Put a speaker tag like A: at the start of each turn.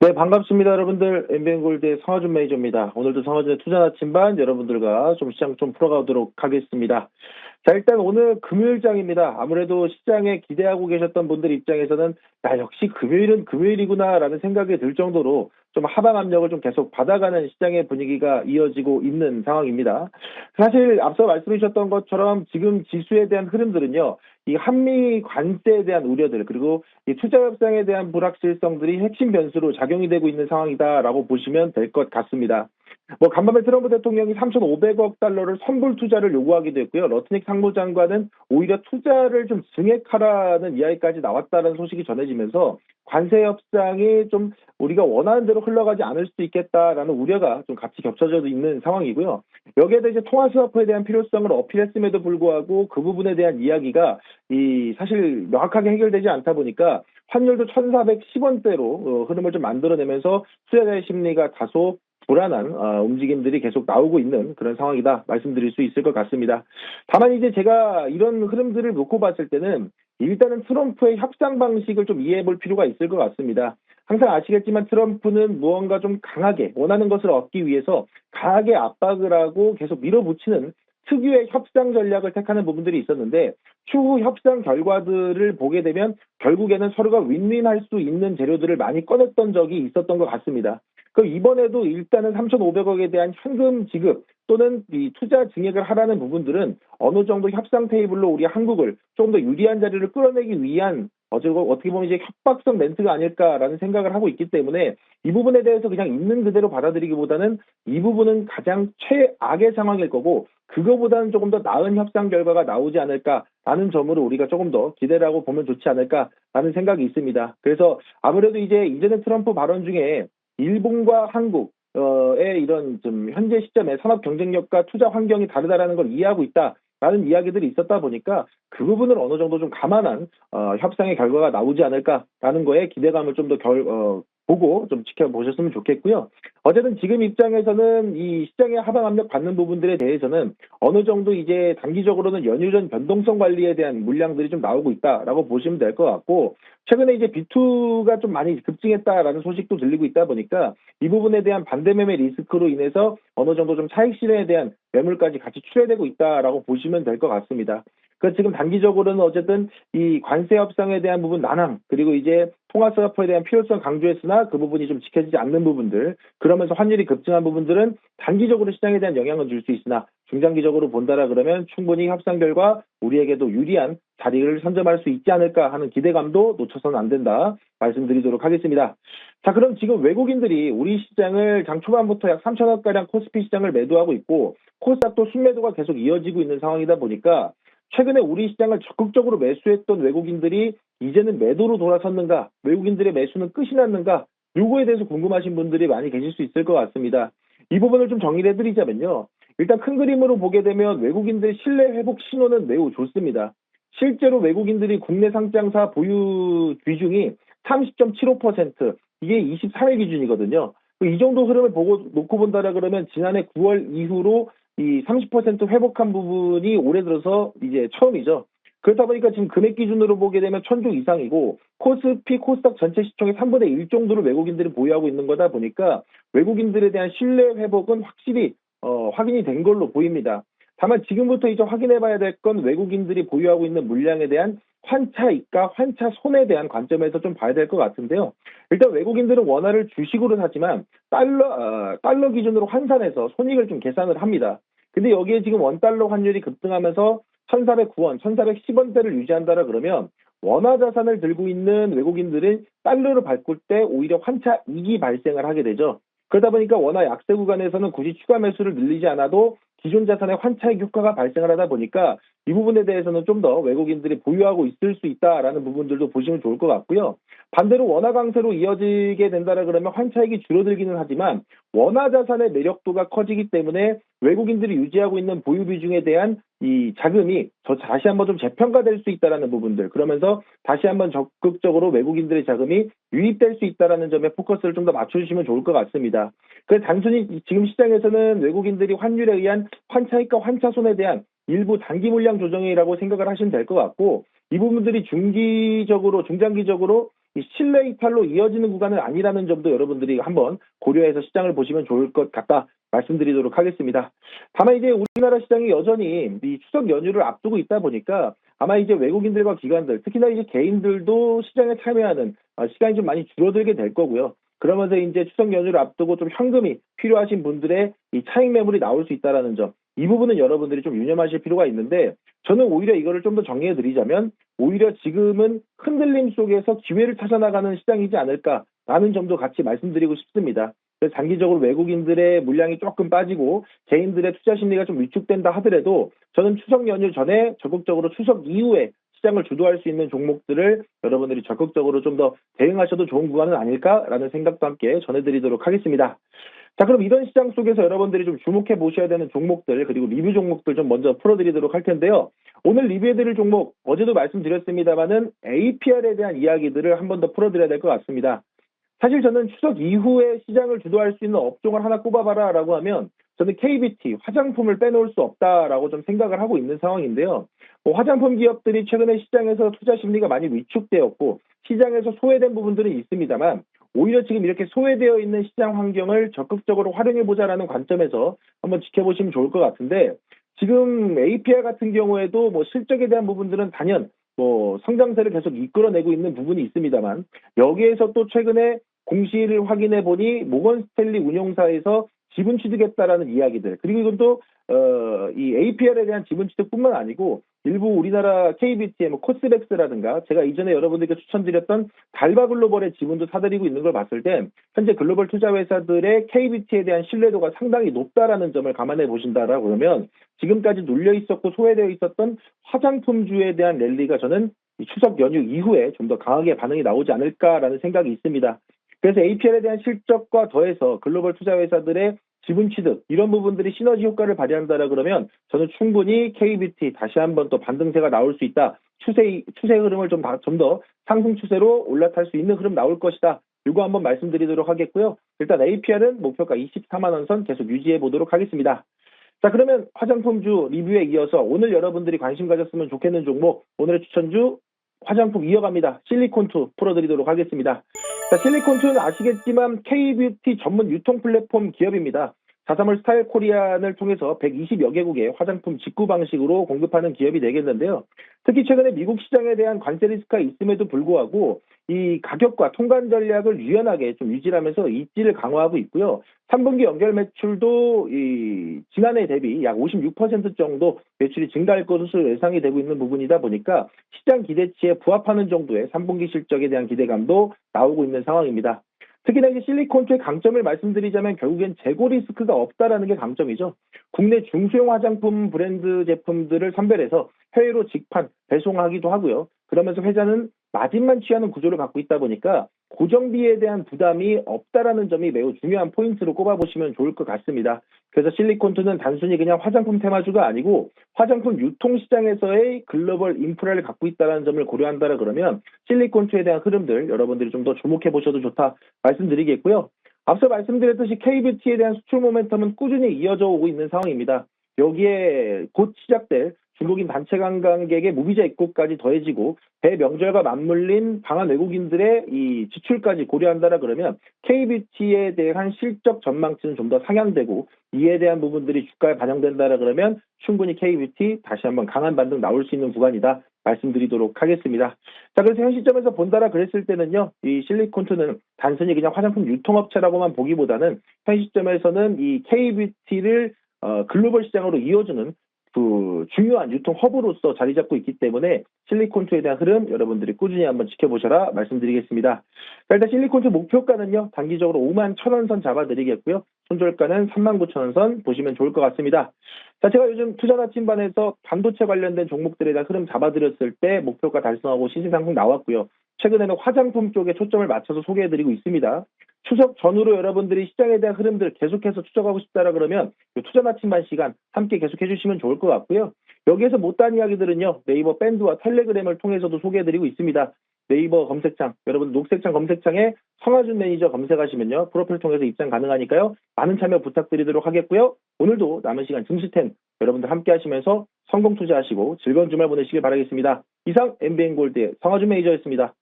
A: 네, 반갑습니다, 여러분들. 엠비엔골드의 성하준 매니저입니다. 오늘도 성하준의 투자 나침반 여러분들과 좀 시장 좀 풀어가도록 하겠습니다. 자, 일단 오늘 금요일장입니다. 아무래도 시장에 기대하고 계셨던 분들 입장에서는 역시 금요일은 금요일이구나라는 생각이 들 정도로 좀 하방 압력을 좀 계속 받아가는 시장의 분위기가 이어지고 있는 상황입니다. 사실 앞서 말씀해 주셨던 것처럼 지금 지수에 대한 흐름들은요. 이 한미 관세에 대한 우려들 그리고 이 투자 협상에 대한 불확실성들이 핵심 변수로 작용이 되고 있는 상황이다라고 보시면 될 것 같습니다. 뭐 간밤에 트럼프 대통령이 3,500억 달러를 선불 투자를 요구하기도 했고요. 러트닉 상무장관은 오히려 투자를 좀 증액하라는 이야기까지 나왔다는 소식이 전해지면서 관세 협상이 좀 우리가 원하는 대로 흘러가지 않을 수도 있겠다라는 우려가 좀 같이 겹쳐져 있는 상황이고요. 여기에 대해 통화 스와프에 대한 필요성을 어필했음에도 불구하고 그 부분에 대한 이야기가 이 사실 명확하게 해결되지 않다 보니까 환율도 1,410원대로 흐름을 좀 만들어내면서 투자자의 심리가 다소 불안한 움직임들이 계속 나오고 있는 그런 상황이다 말씀드릴 수 있을 것 같습니다. 다만 이제 제가 이런 흐름들을 놓고 봤을 때는 일단은 트럼프의 협상 방식을 좀 이해해 볼 필요가 있을 것 같습니다. 항상 아시겠지만 트럼프는 무언가 좀 강하게 원하는 것을 얻기 위해서 강하게 압박을 하고 계속 밀어붙이는 특유의 협상 전략을 택하는 부분들이 있었는데 추후 협상 결과들을 보게 되면 결국에는 서로가 윈윈할 수 있는 재료들을 많이 꺼냈던 적이 있었던 것 같습니다. 그럼 이번에도 일단은 3,500억에 대한 현금 지급 또는 이 투자 증액을 하라는 부분들은 어느 정도 협상 테이블로 우리 한국을 조금 더 유리한 자리를 끌어내기 위한 어떻게 보면 이제 협박성 멘트가 아닐까라는 생각을 하고 있기 때문에 이 부분에 대해서 그냥 있는 그대로 받아들이기보다는 이 부분은 가장 최악의 상황일 거고 그거보다는 조금 더 나은 협상 결과가 나오지 않을까라는 점으로 우리가 조금 더 기대를 하고 보면 좋지 않을까라는 생각이 있습니다. 그래서 아무래도 이제는 트럼프 발언 중에 일본과 한국의 이런 좀 현재 시점에 산업 경쟁력과 투자 환경이 다르다라는 걸 이해하고 있다라는 이야기들이 있었다 보니까 그 부분을 어느 정도 좀 감안한 협상의 결과가 나오지 않을까라는 거에 기대감을 좀 더 보고 좀 지켜보셨으면 좋겠고요. 어쨌든 지금 입장에서는 이 시장의 하방 압력 받는 부분들에 대해서는 어느 정도 이제 단기적으로는 연휴 전 변동성 관리에 대한 물량들이 좀 나오고 있다라고 보시면 될 것 같고 최근에 이제 B2가 좀 많이 급증했다라는 소식도 들리고 있다 보니까 이 부분에 대한 반대 매매 리스크로 인해서 어느 정도 좀 차익 실현에 대한 매물까지 같이 출회되고 있다라고 보시면 될 것 같습니다. 그 지금 단기적으로는 어쨌든 이 관세 협상에 대한 부분 난항 그리고 이제 통화 스와프에 대한 필요성 강조했으나 그 부분이 좀 지켜지지 않는 부분들 그러면서 환율이 급증한 부분들은 단기적으로 시장에 대한 영향은 줄 수 있으나 중장기적으로 본다라 그러면 충분히 협상 결과 우리에게도 유리한 자리를 선점할 수 있지 않을까 하는 기대감도 놓쳐서는 안 된다 말씀드리도록 하겠습니다. 자, 그럼 지금 외국인들이 우리 시장을 장 초반부터 약 3천억가량 코스피 시장을 매도하고 있고 코스닥도 순매도가 계속 이어지고 있는 상황이다 보니까 최근에 우리 시장을 적극적으로 매수했던 외국인들이 이제는 매도로 돌아섰는가, 외국인들의 매수는 끝이 났는가, 요거에 대해서 궁금하신 분들이 많이 계실 수 있을 것 같습니다. 이 부분을 좀 정리를 해드리자면요. 일단 큰 그림으로 보게 되면 외국인들 신뢰 회복 신호는 매우 좋습니다. 실제로 외국인들이 국내 상장사 보유 비중이 30.75%, 이게 23일 기준이거든요. 이 정도 흐름을 놓고 본다라 그러면 지난해 9월 이후로 이 30% 회복한 부분이 올해 들어서 이제 처음이죠. 그렇다 보니까 지금 금액 기준으로 보게 되면 1,000조 이상이고 코스피 코스닥 전체 시총의 3분의 1 정도를 외국인들이 보유하고 있는 거다 보니까 외국인들에 대한 신뢰 회복은 확실히 확인이 된 걸로 보입니다. 다만 지금부터 이제 확인해 봐야 될 건 외국인들이 보유하고 있는 물량에 대한 환차익과 환차손에 대한 관점에서 좀 봐야 될 것 같은데요. 일단 외국인들은 원화를 주식으로 사지만 달러 기준으로 환산해서 손익을 좀 계산을 합니다. 근데 여기에 지금 원달러 환율이 급등하면서 1,409원, 1,410원대를 유지한다라 그러면 원화 자산을 들고 있는 외국인들은 달러를 바꿀 때 오히려 환차이익이 발생을 하게 되죠. 그러다 보니까 원화 약세 구간에서는 굳이 추가 매수를 늘리지 않아도 기존 자산의 환차익 효과가 발생을 하다 보니까 이 부분에 대해서는 좀 더 외국인들이 보유하고 있을 수 있다라는 부분들도 보시면 좋을 것 같고요. 반대로 원화 강세로 이어지게 된다라 그러면 환차익이 줄어들기는 하지만 원화 자산의 매력도가 커지기 때문에 외국인들이 유지하고 있는 보유 비중에 대한 이 자금이 다시 한번 좀 재평가될 수 있다라는 부분들 그러면서 다시 한번 적극적으로 외국인들의 자금이 유입될 수 있다라는 점에 포커스를 좀 더 맞춰주시면 좋을 것 같습니다. 그래서 단순히 지금 시장에서는 외국인들이 환율에 의한 환차익과 환차손에 대한 일부 단기 물량 조정이라고 생각을 하시면 될 것 같고 이 부분들이 중기적으로 중장기적으로 이 실내 이탈로 이어지는 구간은 아니라는 점도 여러분들이 한번 고려해서 시장을 보시면 좋을 것 같다 말씀드리도록 하겠습니다. 다만 이제 우리나라 시장이 여전히 이 추석 연휴를 앞두고 있다 보니까 아마 이제 외국인들과 기관들, 특히나 이제 개인들도 시장에 참여하는 시간이 좀 많이 줄어들게 될 거고요. 그러면서 이제 추석 연휴를 앞두고 좀 현금이 필요하신 분들의 이 차익 매물이 나올 수 있다라는 점, 이 부분은 여러분들이 좀 유념하실 필요가 있는데, 저는 오히려 이거를 좀 더 정리해 드리자면 오히려 지금은 흔들림 속에서 기회를 찾아나가는 시장이지 않을까라는 점도 같이 말씀드리고 싶습니다. 그래서 단기적으로 외국인들의 물량이 조금 빠지고 개인들의 투자 심리가 좀 위축된다 하더라도 저는 추석 연휴 전에 적극적으로 추석 이후에 시장을 주도할 수 있는 종목들을 여러분들이 적극적으로 좀 더 대응하셔도 좋은 구간은 아닐까라는 생각도 함께 전해드리도록 하겠습니다. 자, 그럼 이런 시장 속에서 여러분들이 좀 주목해 보셔야 되는 종목들, 그리고 리뷰 종목들 좀 먼저 풀어드리도록 할 텐데요. 오늘 리뷰해드릴 종목, 어제도 말씀드렸습니다만은 APR에 대한 이야기들을 한 번 더 풀어드려야 될 것 같습니다. 사실 저는 추석 이후에 시장을 주도할 수 있는 업종을 하나 꼽아봐라라고 하면 저는 KBT, 화장품을 빼놓을 수 없다라고 좀 생각을 하고 있는 상황인데요. 화장품 기업들이 최근에 시장에서 투자 심리가 많이 위축되었고 시장에서 소외된 부분들은 있습니다만 오히려 지금 이렇게 소외되어 있는 시장 환경을 적극적으로 활용해보자라는 관점에서 한번 지켜보시면 좋을 것 같은데, 지금 APR 같은 경우에도 실적에 대한 부분들은 단연 성장세를 계속 이끌어내고 있는 부분이 있습니다만, 여기에서 또 최근에 공시를 확인해 보니 모건 스탠리 운용사에서 지분 취득했다라는 이야기들, 그리고 이건 또 이 APR에 대한 지분 취득뿐만 아니고 일부 우리나라 KBT의 코스백스라든가 제가 이전에 여러분들께 추천드렸던 달바글로벌의 지분도 사들이고 있는 걸 봤을 때 현재 글로벌 투자 회사들의 KBT에 대한 신뢰도가 상당히 높다라는 점을 감안해 보신다라고 그러면 지금까지 눌려 있었고 소외되어 있었던 화장품주에 대한 랠리가 저는 이 추석 연휴 이후에 좀 더 강하게 반응이 나오지 않을까라는 생각이 있습니다. 그래서 APR에 대한 실적과 더해서 글로벌 투자 회사들의 지분 취득, 이런 부분들이 시너지 효과를 발휘한다라 그러면 저는 충분히 KBT 다시 한번 또 반등세가 나올 수 있다. 추세 흐름을 좀 더 상승 추세로 올라탈 수 있는 흐름 나올 것이다. 이거 한번 말씀드리도록 하겠고요. 일단 APR은 목표가 24만 원 선 계속 유지해 보도록 하겠습니다. 자, 그러면 화장품주 리뷰에 이어서 오늘 여러분들이 관심 가졌으면 좋겠는 종목, 오늘의 추천주 화장품 이어갑니다. 실리콘2 풀어드리도록 하겠습니다. 자, 실리콘2는 아시겠지만 K뷰티 전문 유통 플랫폼 기업입니다. 4.3월 스타일 코리안을 통해서 120여 개국의 화장품 직구 방식으로 공급하는 기업이 되겠는데요. 특히 최근에 미국 시장에 대한 관세 리스크가 있음에도 불구하고 이 가격과 통관 전략을 유연하게 좀 유지하면서 입지를 강화하고 있고요. 3분기 연결 매출도 이 지난해 대비 약 56% 정도 매출이 증가할 것으로 예상이 되고 있는 부분이다 보니까 시장 기대치에 부합하는 정도의 3분기 실적에 대한 기대감도 나오고 있는 상황입니다. 특히나 이제 실리콘2의 강점을 말씀드리자면 결국엔 재고 리스크가 없다라는 게 강점이죠. 국내 중소형 화장품 브랜드 제품들을 선별해서 해외로 직판, 배송하기도 하고요. 그러면서 회사는 마진만 취하는 구조를 갖고 있다 보니까 고정비에 대한 부담이 없다라는 점이 매우 중요한 포인트로 꼽아보시면 좋을 것 같습니다. 그래서 실리콘2는 단순히 그냥 화장품 테마주가 아니고 화장품 유통시장에서의 글로벌 인프라를 갖고 있다는 점을 고려한다라 그러면 실리콘2에 대한 흐름들 여러분들이 좀 더 주목해 보셔도 좋다 말씀드리겠고요. 앞서 말씀드렸듯이 K뷰티에 대한 수출 모멘텀은 꾸준히 이어져 오고 있는 상황입니다. 여기에 곧 시작될 중국인 단체 관광객의 무비자 입국까지 더해지고 대명절과 맞물린 방한 외국인들의 이 지출까지 고려한다라 그러면 K뷰티에 대한 실적 전망치는 좀 더 상향되고 이에 대한 부분들이 주가에 반영된다라 그러면 충분히 K뷰티 다시 한번 강한 반등 나올 수 있는 구간이다 말씀드리도록 하겠습니다. 자, 그래서 현 시점에서 본다라 그랬을 때는요, 이 실리콘2는 단순히 그냥 화장품 유통업체라고만 보기보다는 현 시점에서는 이 K뷰티를 글로벌 시장으로 이어주는 그 중요한 유통 허브로서 자리 잡고 있기 때문에 실리콘2에 대한 흐름 여러분들이 꾸준히 한번 지켜보셔라 말씀드리겠습니다. 자, 일단 실리콘2 목표가는요, 단기적으로 51,000원 선 잡아드리겠고요. 손절가는 39,000원 선 보시면 좋을 것 같습니다. 자, 제가 요즘 투자 나침반에서 반도체 관련된 종목들에 대한 흐름 잡아드렸을 때 목표가 달성하고 시세 상승 나왔고요. 최근에는 화장품 쪽에 초점을 맞춰서 소개해드리고 있습니다. 추석 전후로 여러분들이 시장에 대한 흐름들 계속해서 추적하고 싶다라 그러면 투자 나침반 시간 함께 계속해 주시면 좋을 것 같고요. 여기에서 못다한 이야기들은요, 네이버 밴드와 텔레그램을 통해서도 소개해드리고 있습니다. 네이버 검색창, 여러분 녹색창 검색창에 성하준 매니저 검색하시면요, 프로필 통해서 입장 가능하니까요. 많은 참여 부탁드리도록 하겠고요. 오늘도 남은 시간 증시템 여러분들 함께 하시면서 성공 투자하시고 즐거운 주말 보내시길 바라겠습니다. 이상 MBN골드의 성하준 매니저였습니다.